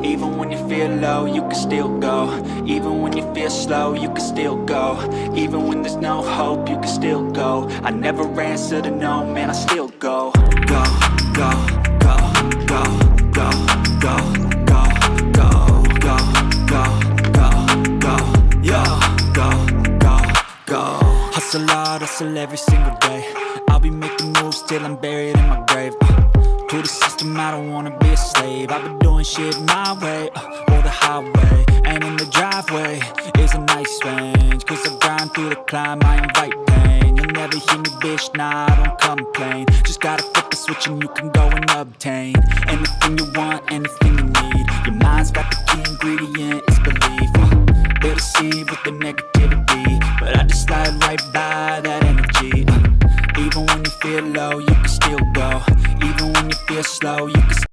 Even when you feel low, you can still go. Even when you feel slow, you can still go. Even when there's no hope, you can still go. I never answer to no, man, I still go. Go, go, go, go, go, go, go, go, go, go, go, go, yo, go, go, go. Hustle hard, hustle every single day. I'll be making moves till I'm buried in my grave. To the system, I don't wanna be a slave. I've been doing shit my way, or the highway. And in the driveway is a nice range. Cause I grind through the climb, I invite pain. You'll never hear me, bitch, nah, I don't complain. Just gotta flip the switch and you can go and obtain anything you want, anything you need. Your mind's got the key ingredient, it's belief. They deceive with the negativity, but I just slide right by that energy. Even when you feel low, you can still go. Even when you feel slow, you